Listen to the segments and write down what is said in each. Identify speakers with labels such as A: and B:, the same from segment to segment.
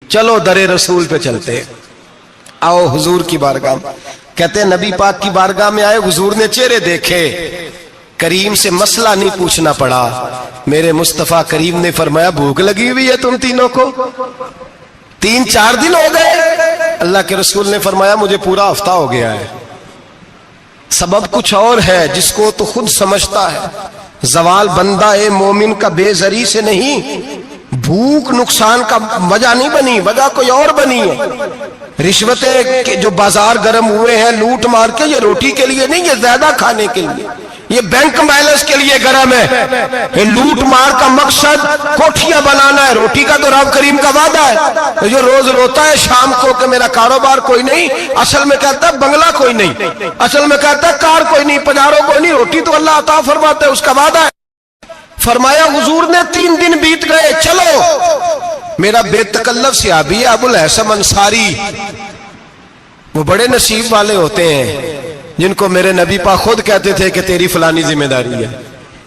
A: چلو در رسول پہ چلتے، آؤ حضور کی بارگاہ میں۔ کہتے ہیں نبی پاک کی بارگاہ میں آئے، حضور نے چہرے دیکھے، کریم سے مسئلہ نہیں پوچھنا پڑا۔ میرے مصطفیٰ کریم نے فرمایا بھوک لگی ہوئی ہے تم تینوں کو؟ 3-4 دن ہو گئے؟ اللہ کے رسول نے فرمایا مجھے پورا ہفتہ ہو گیا ہے۔ سبب کچھ اور ہے جس کو تو خود سمجھتا ہے۔ زوال بندہ مومن کا بے زری سے نہیں، بھوک نقصان کا وجہ نہیں بنی، وجہ کوئی اور بنی ہے۔ رشوتیں جو بازار گرم ہوئے ہیں لوٹ مار کے، یہ روٹی کے لیے نہیں، یہ زیادہ کھانے کے لیے، یہ بینک بیلنس کے لیے گرم ہے۔ یہ لوٹ مار کا مقصد کوٹھیاں بنانا ہے، روٹی کا تو رب کریم کا وعدہ ہے۔ جو روز روتا ہے شام کو کہ میرا کاروبار کوئی نہیں، اصل میں کہتا ہے بنگلہ کوئی نہیں، اصل میں کہتا ہے کار کوئی نہیں، پجارو کوئی نہیں، روٹی تو اللہ عطا فرماتا ہے، اس کا وعدہ ہے۔ فرمایا حضور نے 3 دن بیت گئے، چلو۔ میرا بے تکلف صحابی ابو الحسن انصاری، وہ بڑے نصیب والے ہوتے ہیں جن کو میرے نبی پاک خود کہتے تھے کہ تیری فلانی ذمہ داری ہے۔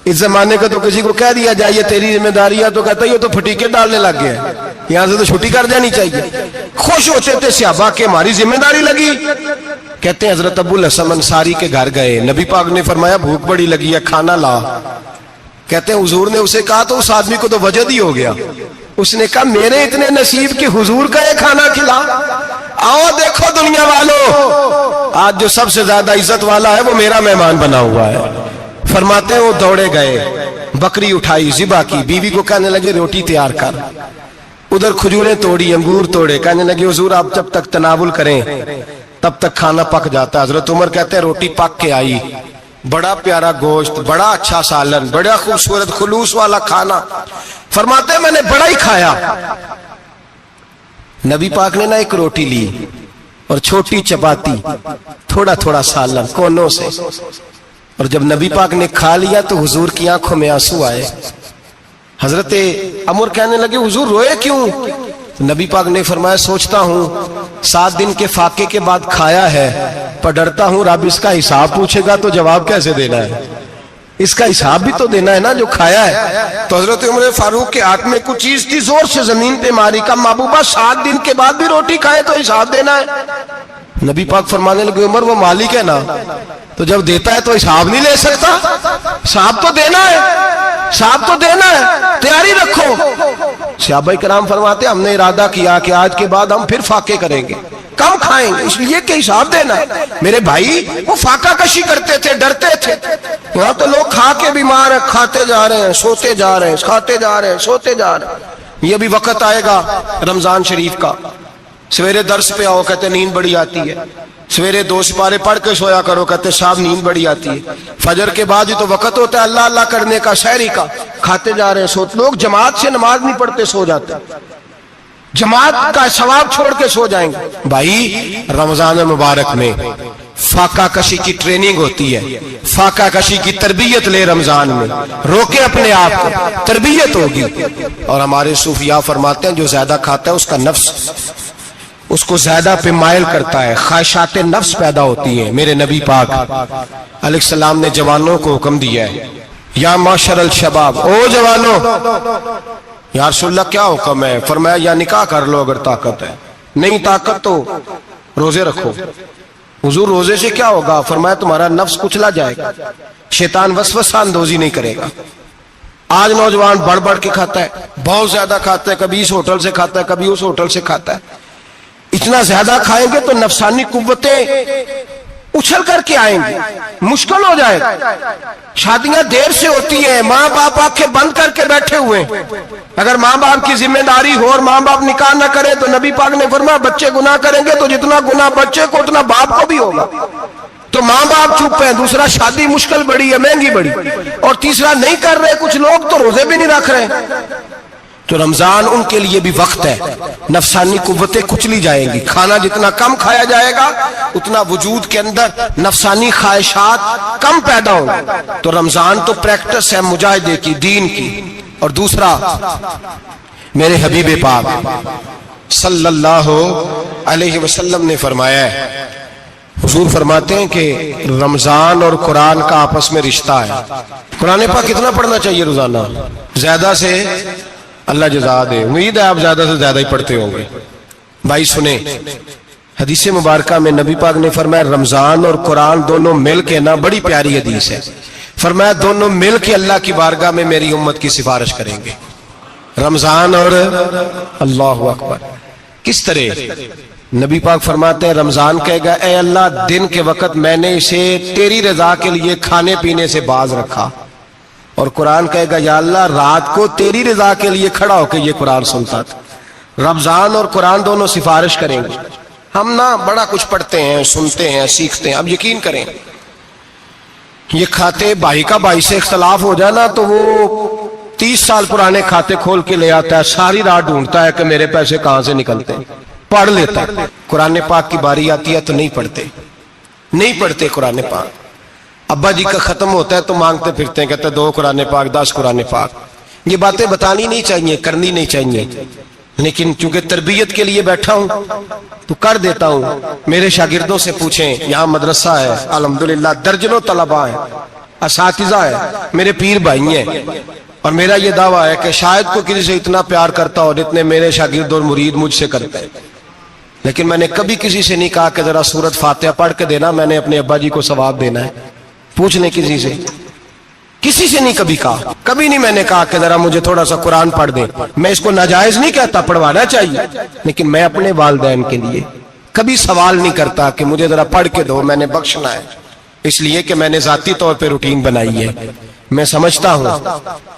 A: اس زمانے کا تو کسی کو کہہ دیا جائے یہ تیری ذمہ داری ہے تو کہتا ہے یہ تو پھٹیکے ڈالنے لگ گیا ہے، یہاں سے تو چھٹی کر جانی چاہیے۔ خوش ہوتے تھے صحابہ کہ ہماری ذمہ داری لگی۔ کہتے ہیں حضرت ابو الحسن انصاری کے گھر گئے، نبی پاک نے فرمایا بھوک بڑی لگی ہے، کھانا لا۔ کہتے ہیں حضور نے اسے کہا تو اس آدمی کو تو وجد ہی ہو گیا، اس نے کہا میرے اتنے نصیب کہ حضور کا یہ کھانا کھلا۔ آؤ دیکھو دنیا والو، آج جو سب سے زیادہ عزت والا ہے وہ میرا مہمان بنا ہوا ہے۔ فرماتے ہیں وہ دوڑے گئے، بکری اٹھائی، ذبح کی، بیوی کو کہنے لگے روٹی تیار کر، ادھر کھجوریں توڑی، انگور توڑے، کہنے لگے حضور آپ جب تک تناول کریں تب تک کھانا پک جاتا ہے۔ حضرت عمر کہتے ہیں روٹی پک کے آئی، بڑا پیارا گوشت، بڑا اچھا سالن، بڑا خوبصورت خلوص والا کھانا۔ فرماتے ہیں میں نے بڑا ہی کھایا۔ نبی پاک نے نہ ایک روٹی لی اور چھوٹی چپاتی، تھوڑا تھوڑا سالن کونوں سے، اور جب نبی پاک نے کھا لیا تو حضور کی آنکھوں میں آنسو آئے۔ حضرت عمر کہنے لگے حضور روئے کیوں؟ نبی پاک نے فرمایا سوچتا ہوں 7 دن کے فاقے کے بعد کھایا ہے، پر ڈرتا ہوں رب اس کا حساب پوچھے گا تو جواب کیسے دینا ہے، اس کا حساب بھی تو دینا ہے نا جو کھایا ہے۔ تو حضرت عمر فاروق کے ہاتھ میں کچھ چیز تھی، زور سے زمین پہ ماری، کہا محبوبہ 7 دن کے بعد بھی روٹی کھائے تو حساب دینا ہے۔ نبی پاک فرمانے لگے عمر وہ مالک ہے نا، تو جب دیتا ہے تو حساب نہیں لے سکتا، حساب تو دینا ہے، حساب تو دینا ہے، تیاری رکھو۔ صحابہ کرام فرماتے ہم نے ارادہ کیا کہ آج کے بعد ہم پھر فاقے کریں گے، کم کھائیں گے، اس لیے کہ حساب دینا ہے۔ میرے بھائی وہ فاقہ کشی کرتے تھے، ڈرتے تھے۔ یہاں تو لوگ کھا کے بیمار ہیں، کھاتے جا رہے ہیں، سوتے جا رہے ہیں، کھاتے جا رہے ہیں، سوتے جا رہے ہیں۔ یہ بھی وقت آئے گا رمضان شریف کا، سویرے درس پہ آؤ کہتے نیند بڑی آتی ہے، سویرے 2 سپارے پڑھ کے سویا کرو کہتے صاحب نیند بڑی آتی ہے، فجر کے بعد ہی تو وقت ہوتا ہے اللہ اللہ کرنے کا، سحری کا، کھاتے جا رہے ہیں، سوتے۔ لوگ جماعت سے نماز نہیں پڑھتے سو جاتے، جماعت کا ثواب چھوڑ کے سو جائیں گے۔ بھائی رمضان مبارک میں فاقہ کشی کی ٹریننگ ہوتی ہے، فاقہ کشی کی تربیت لے، رمضان میں روکے اپنے آپ کو، تربیت ہوگی۔ اور ہمارے صوفیاء فرماتے ہیں جو زیادہ کھاتا ہے اس کا نفس اس کو زیادہ پہ مائل کرتا ہے، خواہشات نفس پیدا ہوتی ہیں۔ میرے نبی پاک علیہ السلام نے جوانوں کو حکم دیا ہے یا معاشر الشباب، او جوانوں، یا رسول اللہ کیا حکم ہے؟ فرمایا یا نکاح کر لو اگر طاقت ہے، نہیں طاقت تو روزے رکھو۔ حضور روزے سے کیا ہوگا؟ فرمایا تمہارا نفس کچلا جائے گا، شیطان وسوسہ اندوزی نہیں کرے گا۔ آج نوجوان بڑھ بڑھ کے کھاتا ہے، بہت زیادہ کھاتا ہے، کبھی اس ہوٹل سے کھاتا ہے، کبھی اس ہوٹل سے کھاتا ہے۔ اتنا زیادہ کھائیں گے تو نفسانی قوتیں اچھل کر کے آئیں گی، مشکل ہو جائے گا۔ شادیاں دیر سے ہوتی ہیں، ماں باپ آنکھیں بند کر کے بیٹھے ہوئے، اگر ماں باپ کی ذمہ داری ہو اور ماں باپ نکاح نہ کرے تو نبی پاک نے فرمایا بچے گناہ کریں گے تو جتنا گناہ بچے کو اتنا باپ کو بھی ہوگا۔ تو ماں باپ چپ ہیں، دوسرا شادی مشکل بڑی ہے، مہنگی بڑی، اور تیسرا نہیں کر رہے کچھ لوگ تو روزے بھی نہیں رکھ رہے۔ تو رمضان ان کے لیے بھی وقت ہے، نفسانی قوتیں کچلی جائیں گی، کھانا جتنا کم کھایا جائے گا اتنا وجود کے اندر نفسانی خواہشات کم پیدا ہوں گی۔ تو رمضان تو پریکٹس ہے مجاہدے کی، دین کی۔ اور دوسرا میرے حبیب پاک صلی اللہ علیہ وسلم نے فرمایا ہے، حضور فرماتے ہیں کہ رمضان اور قرآن کا آپس میں رشتہ ہے۔ قرآن پاک کتنا پڑھنا چاہیے روزانہ؟ زیادہ سے اللہ جزا دے. امید ہے آپ زیادہ سے زیادہ ہی پڑھتے ہوں گے. بھائی سنیں, حدیث مبارکہ میں نبی پاک نے فرمایا رمضان اور قرآن دونوں مل کے نا, بڑی پیاری حدیث ہے, فرمایا دونوں مل کے اللہ کی بارگاہ میں میری امت کی سفارش کریں گے. رمضان اور اللہ اکبر. کس طرح؟ نبی پاک فرماتے ہیں رمضان کہے گا اے اللہ دن کے وقت میں نے اسے تیری رضا کے لیے کھانے پینے سے باز رکھا, اور قرآن کہے گا یا اللہ رات کو تیری رضا کے لیے کھڑا ہو کے یہ قرآن سنتا تھا. رمضان اور قرآن دونوں سفارش کریں گے. ہم نا بڑا کچھ پڑھتے ہیں, سنتے ہیں, سیکھتے ہیں. اب یقین کریں یہ کھاتے بھائی کا بھائی سے اختلاف ہو جائے نا تو وہ 30 سال پرانے کھاتے کھول کے لے آتا ہے, ساری رات ڈھونڈتا ہے کہ میرے پیسے کہاں سے نکلتے ہیں, پڑھ لیتا ہے. قرآن پاک کی باری آتی ہے تو نہیں پڑھتے قرآن پاک. ابا جی کا ختم ہوتا ہے تو مانگتے پھرتے ہیں, کہتے ہیں 2 قرآن پاک 10 قرآن پاک. یہ باتیں بتانی نہیں چاہیے, کرنی نہیں چاہیے, لیکن چونکہ تربیت کے لیے بیٹھا ہوں تو کر دیتا ہوں. میرے شاگردوں سے پوچھیں, یہاں مدرسہ ہے الحمدللہ, درجنوں طلباء ہیں, اساتذہ ہیں, میرے پیر بھائی ہیں, اور میرا یہ دعویٰ ہے کہ شاید کوئی کسی سے اتنا پیار کرتا ہو جتنے میرے شاگرد اور مرید مجھ سے کرتے ہیں. لیکن میں نے کبھی کسی سے نہیں کہا کہ ذرا سورت فاتحہ پڑھ کے دینا, میں نے اپنے ابا جی کو ثواب دینا ہے. پوچھ لیں کسی سے نہیں کبھی کہا. کبھی نہیں میں نے کہا کہ ذرا مجھے تھوڑا سا قرآن پڑھ دیں. میں اس کو ناجائز نہیں کہتا, پڑھوانا چاہیے, لیکن میں اپنے والدین کے لیے کبھی سوال نہیں کرتا کہ مجھے ذرا پڑھ کے دو, میں نے بخشنا ہے. اس لیے کہ میں نے ذاتی طور پہ روٹین بنائی ہے. میں سمجھتا ہوں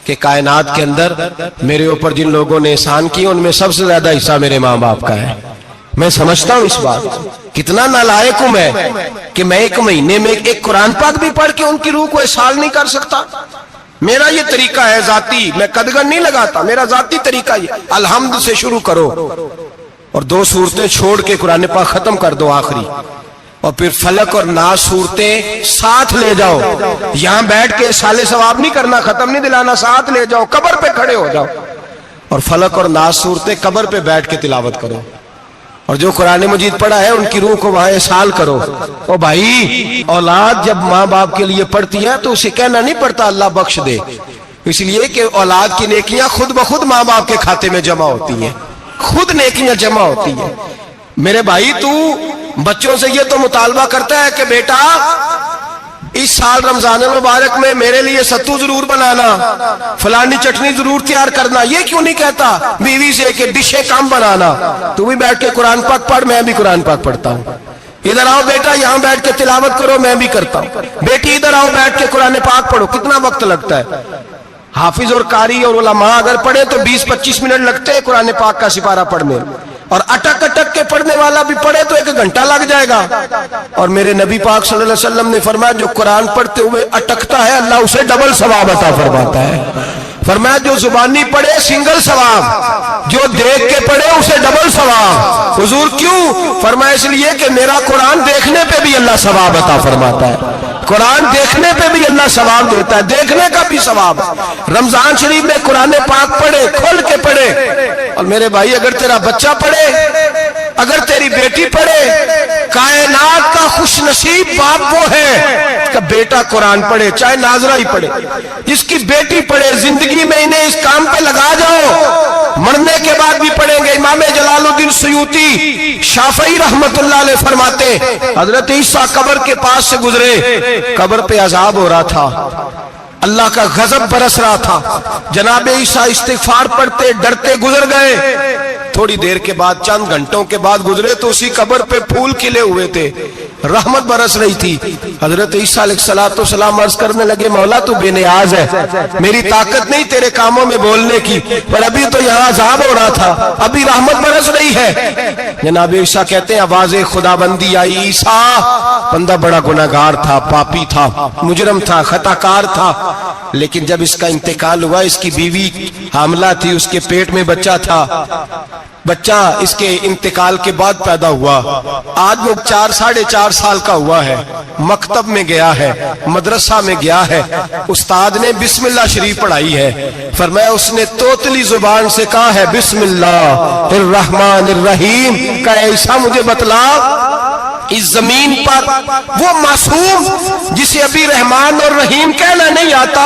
A: کہ کائنات کے اندر میرے اوپر جن لوگوں نے احسان کیے ان میں سب سے زیادہ حصہ میرے ماں باپ کا ہے. میں سمجھتا ہوں اس بات. کتنا نالائق ہوں میں کہ میں 1 مہینے میں ایک قرآن پاک بھی پڑھ کے ان کی روح کو احسال نہیں کر سکتا. میرا یہ طریقہ ہے ذاتی, میں قدغن نہیں لگاتا, میرا ذاتی طریقہ یہ, الحمد سے شروع کرو اور 2 سورتیں چھوڑ کے قرآن پاک ختم کر دو آخری, اور پھر فلق اور ناس صورتیں ساتھ لے جاؤ. یہاں بیٹھ کے سال ثواب نہیں کرنا, ختم نہیں دلانا, ساتھ لے جاؤ, قبر پہ کھڑے ہو جاؤ اور فلق اور ناس صورتیں قبر پہ بیٹھ کے تلاوت کرو. اور جو قرآن مجید پڑھا ہے ان کی روح کو وہاں احسال کرو. او بھائی, اولاد جب ماں باپ کے لیے پڑھتی ہے تو اسے کہنا نہیں پڑتا اللہ بخش دے, اس لیے کہ اولاد کی نیکیاں خود بخود ماں باپ کے کھاتے میں جمع ہوتی ہیں, خود نیکیاں جمع ہوتی ہیں. میرے بھائی تو بچوں سے یہ تو مطالبہ کرتا ہے کہ بیٹا اس سال رمضان المبارک میں میرے لیے ستو ضرور بنانا, فلانی چٹنی ضرور تیار کرنا. یہ کیوں نہیں کہتا بیوی سے کہ ڈشیں کم بنانا, تو بھی بیٹھ کے قرآن پاک پڑھ, میں بھی قرآن پاک پڑھتا ہوں. ادھر آؤ بیٹا یہاں بیٹھ کے تلاوت کرو, میں بھی کرتا ہوں. بیٹی ادھر آؤ بیٹھ کے قرآن پاک پڑھو. کتنا وقت لگتا ہے؟ حافظ اور قاری اور علماء اگر پڑھے تو 20-25 منٹ لگتے ہیں قرآن پاک کا سپارہ پڑھنے, اور اٹک اٹک کے پڑھنے والا بھی پڑھے تو 1 گھنٹہ لگ جائے گا. اور میرے نبی پاک صلی اللہ علیہ وسلم نے فرمایا جو قرآن پڑھتے ہوئے اٹکتا ہے اللہ اسے ڈبل ثواب عطا فرماتا ہے. فرمایا جو زبانی پڑھے سنگل ثواب, جو دیکھ کے پڑھے اسے ڈبل ثواب. حضور کیوں؟ فرمایا اس لیے کہ میرا قرآن دیکھنے پہ بھی اللہ ثواب عطا فرماتا ہے, قرآن دیکھنے پہ بھی اللہ ثواب دیتا ہے, دیکھنے کا بھی ثواب. رمضان شریف میں قرآن پاک پڑھے, کھول کے پڑھے. اور میرے بھائی اگر تیرا بچہ پڑھے, اگر تیری بیٹی پڑھے, کائنات کا خوش نصیب باپ وہ ہے کہ بیٹا قرآن پڑھے, چاہے ناظرہ ہی پڑھے, جس کی بیٹی پڑھے. زندگی میں انہیں اس کام پہ لگا جاؤ, مرنے کے بعد بھی پڑھیں گے. امام جلال الدین سیوطی شافعی رحمت اللہ علیہ فرماتے حضرت عیسیٰ قبر کے پاس سے گزرے, قبر پہ عذاب ہو رہا تھا, اللہ کا غضب برس رہا تھا. جناب عیسیٰ استغفار پڑھتے ڈرتے گزر گئے. تھوڑی دیر کے بعد, چند گھنٹوں کے بعد گزرے تو اسی قبر پہ پھول کھلے ہوئے تھے, رحمت برس رہی تھی. حضرت عیسیٰ علیہ السلام عرض کرنے لگے مولا تو بے نیاز ہے, میری طاقت نہیں تیرے کاموں میں بولنے کی, پر ابھی تو یہاں عذاب ہو رہا تھا, ابھی رحمت برس رہی ہے. جناب عیسیٰ کہتے ہیں آواز خدا بندی آئی, عیسیٰ بندہ بڑا گناہگار تھا, پاپی تھا, مجرم تھا, خطا کار تھا, لیکن جب اس کا انتقال ہوا, اس کی بیوی حاملہ تھی, اس کے پیٹ میں بچہ تھا, بچہ اس کے انتقال کے بعد پیدا ہوا. آج وہ 4-4.5 سال کا ہوا ہے, مکتب میں گیا ہے, مدرسہ میں گیا ہے, استاد نے بسم اللہ شریف پڑھائی ہے. فرمایا اس نے توتلی زبان سے کہا ہے بسم اللہ الرحمن الرحیم. کہ ایسا مجھے بتلا اس زمین پر وہ معصوم جسے ابھی رحمان اور رحیم کہنا نہیں آتا,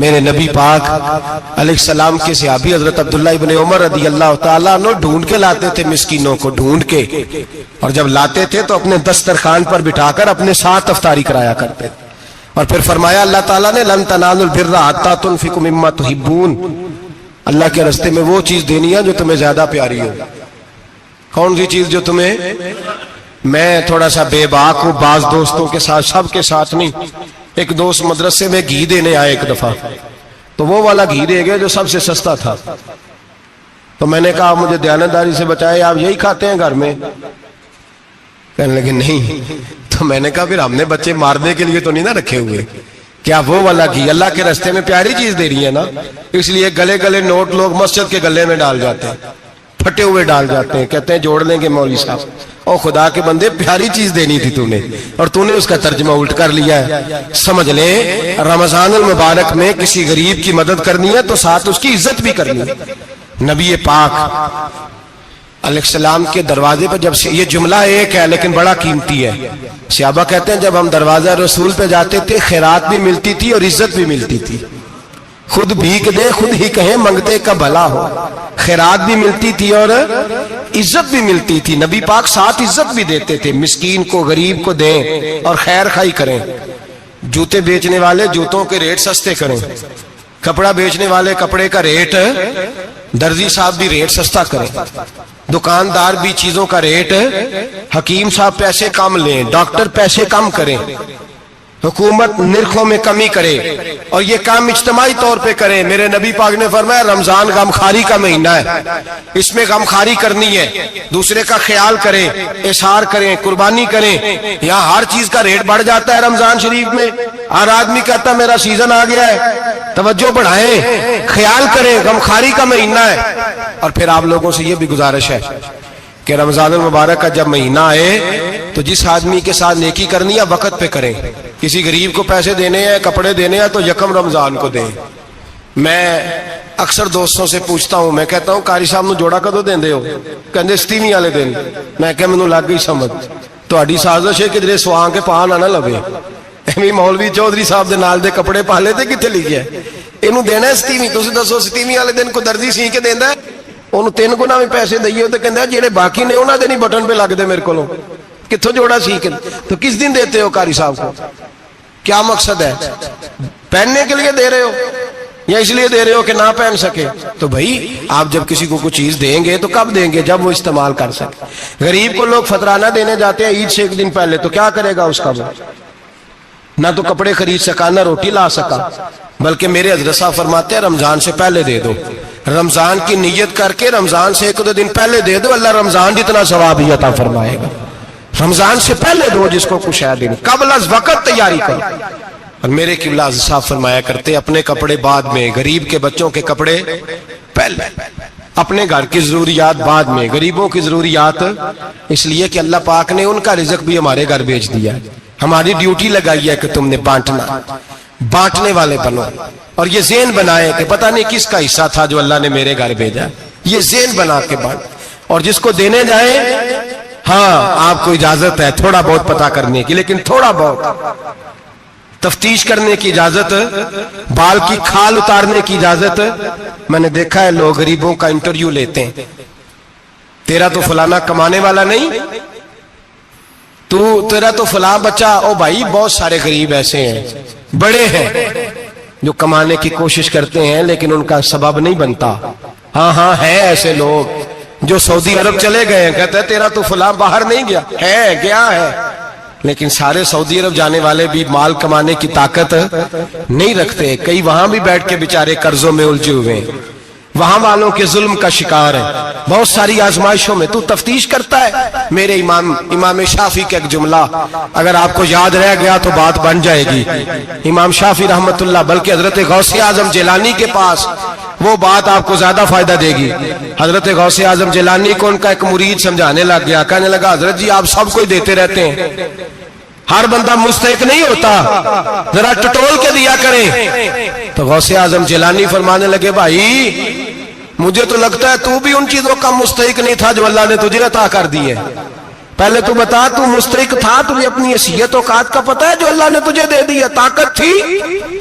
A: میرے نبی پاک علیہ السلام کے صحابی حضرت عبداللہ ابن عمر رضی اللہ تعالیٰ عنہ ڈھونڈ کے لاتے تھے مسکینوں کو، ڈھونڈ کے، اور جب لاتے تھے تو اپنے دسترخوان پر بٹھا کر اپنے ساتھ افطاری کرایا کرتے تھے. اور پھر فرمایا اللہ تعالیٰ نے لن تنالوا البر حتی تنفقوا مما تحبون، اللہ کے راستے میں وہ چیز دینی ہے جو تمہیں زیادہ پیاری ہو. کون سی چیز جو تمہیں؟ میں تھوڑا سا بے باک ہوں، بعض دوستوں کے ساتھ، سب کے ساتھ نہیں. ایک دوست مدرسے میں گھی دینے آئے ایک دفعہ، تو وہ والا گھی دے گئے جو سب سے سستا تھا. تو میں نے کہا مجھے دیانتداری سے بچائے، آپ یہی کھاتے ہیں گھر میں؟ کہنے لگے نہیں. تو میں نے کہا پھر ہم نے بچے مارنے کے لیے تو نہیں نا رکھے ہوئے، کیا وہ والا گھی اللہ کے راستے میں پیاری چیز دے رہی ہے نا، اس لیے گلے گلے نوٹ لوگ مسجد کے گلے میں ڈال جاتے ہیں، پھٹے ہوئے ڈال جاتے ہیں، کہتے ہیں جوڑ لیں گے مولوی صاحب. او خدا کے بندے، پیاری چیز دینی تھی تو نے، اور تو نے اس کا ترجمہ الٹ کر لیا ہے. سمجھ لیں رمضان المبارک میں کسی غریب کی مدد کرنی ہے تو ساتھ اس کی عزت بھی کرنی ہے. نبی پاک علیہ السلام کے دروازے پر جب یہ جملہ ایک ہے لیکن بڑا قیمتی ہے. صحابہ کہتے ہیں جب ہم دروازہ رسول پہ جاتے تھے خیرات بھی ملتی تھی اور عزت بھی ملتی تھی. خود بھیک دے خود ہی کہیں منگتے کا بھلا ہو، خیرات بھی ملتی تھی اور عزت بھی ملتی تھی. نبی پاک ساتھ عزت بھی دیتے تھے، مسکین کو غریب کو دیں اور خیر خائی کریں. جوتے بیچنے والے جوتوں کے ریٹ سستے کریں، کپڑا بیچنے والے کپڑے کا ریٹ، درزی صاحب بھی ریٹ سستا کریں، دکاندار بھی چیزوں کا ریٹ، حکیم صاحب پیسے کم لیں، ڈاکٹر پیسے کم کریں، حکومت نرخوں میں کمی کرے، اور یہ کام اجتماعی طور پہ کریں. میرے نبی پاک نے فرمایا رمضان غمخواری کا مہینہ ہے، اس میں غمخواری کرنی ہے، دوسرے کا خیال کریں، اظہار کریں، قربانی کریں. یہاں ہر چیز کا ریٹ بڑھ جاتا ہے رمضان شریف میں. ہر آدمی کہتا ہے میرا سیزن آ گیا ہے، توجہ بڑھائیں، خیال کریں، غمخواری کا مہینہ ہے. اور پھر آپ لوگوں سے یہ بھی گزارش ہے کہ رمضان المبارک کا جب مہینہ آئے تو جس آدمی کے ساتھ نیکی کرنی ہے وقت پہ کریں. کسی غریب کو پیسے دینے ہیں، کپڑے دینے ہیں تو یکم رمضان کو دیں. میں اکثر دوستوں سے پوچھتا ہوں، میں کہتا ہوں قاری صاحب نو جوڑا کدو دیندے ہو؟ کہندے 27 والے دن. میں کہ مینوں لگ گئی سمجھ، تہاڈی سازش ہے کہ جڑے سواں کے پاں نہ لوے. ایویں مولوی چودھری صاحب دے نال دے کپڑے پا لے تے کتے لکھیا ہے اینوں دینا ہے 27. تسی دسو 27 والے دن کو درزی سی کے دیندا ہے؟ انہوں 3 گنا بھی پیسے دئیے تو کہندے جڑے باقی نے انہاں دے نہیں بٹن پہ لگ دے میرے کولوں، کتھوں جوڑا سی کے. تو کس دن دیتے ہو قاری صاحب کو؟ کیا مقصد ہے؟ پہننے کے لیے دے رہے ہو یا اس لیے دے رہے ہو کہ نہ پہن سکے؟ تو بھائی آپ جب کسی کو کوئی چیز دیں گے تو کب دیں گے؟ جب وہ استعمال کر سکے. غریب کو لوگ فطرانہ دینے جاتے ہیں عید سے ایک دن پہلے، تو کیا کرے گا اس کا؟ وہ نہ تو کپڑے خرید سکا نہ روٹی لا سکا. بلکہ میرے حضرت صاحب فرماتے ہیں رمضان سے پہلے دے دو، رمضان کی نیت کر کے رمضان سے 1-2 دن پہلے دے دو، اللہ رمضان جتنا ثواب ہی عطا فرمائے گا. رمضان سے پہلے دو جس کو کچھ ہے دن، قبل از وقت تیاری کرو. اور میرے قبلہ صاحب فرمایا کرتے اپنے کپڑے بعد میں، غریب کے بچوں کے کپڑے پہلے، اپنے گھر کی ضروریات بعد میں، غریبوں کی ضروریات. اس لیے کہ اللہ پاک نے ان کا رزق بھی ہمارے گھر بھیج دیا ہے. ہماری ڈیوٹی لگائی ہے کہ تم نے بانٹنا، بانٹنے والے بنو. اور یہ ذہن بنائے کہ پتہ نہیں کس کا حصہ تھا جو اللہ نے میرے گھر بھیجا. یہ ذہن بنا کے بانٹ. اور جس کو دینے جائیں، ہاں آپ کو اجازت ہے تھوڑا بہت پتہ کرنے کی، لیکن تھوڑا بہت تفتیش کرنے کی اجازت، بال کی کھال اتارنے کی اجازت. میں نے دیکھا ہے لوگ غریبوں کا انٹرویو لیتے ہیں، تیرا تو فلانا کمانے والا نہیں، تیرا تو فلاں بچہ. او بھائی بہت سارے غریب ایسے ہیں، بڑے ہیں جو کمانے کی کوشش کرتے ہیں لیکن ان کا سبب نہیں بنتا. ہاں ہے ایسے لوگ جو سعودی عرب چلے گئے ہیں، کہتے ہیں تیرا تو فلاں باہر نہیں گیا ہے، گیا ہے، لیکن سارے سعودی عرب جانے والے بھی مال کمانے کی طاقت نہیں رکھتے. کئی وہاں بھی بیٹھ کے بیچارے قرضوں میں الجھے ہوئے ہیں، وہاں والوں کے ظلم کا شکار ہے، بہت ساری آزمائشوں میں. تو تفتیش کرتا ہے. میرے امام شافعی کا ایک جملہ اگر آپ کو یاد رہ گیا تو بات بن جائے گی. امام شافعی رحمت اللہ، بلکہ حضرت غوث اعظم جیلانی کے پاس وہ بات آپ کو زیادہ فائدہ دے گی. حضرت غوث اعظم جیلانی کو ان کا ایک مرید سمجھانے لگ گیا، کہنے لگا حضرت جی آپ سب کو دیتے رہتے ہیں، ہر بندہ مستحق نہیں ہوتا، ذرا ٹٹول کے دیا کریں. تو غوث اعظم جیلانی فرمانے لگے بھائی مجھے تو لگتا ہے تو بھی ان چیزوں کا مستحق نہیں تھا جو اللہ نے تجھے عطا کر دی ہے. پہلے تو بتا تو مستحق تھا، تجھے اپنی حیثیت اوقات کا پتہ ہے جو اللہ نے تجھے دے دی ہے؟ طاقت تھی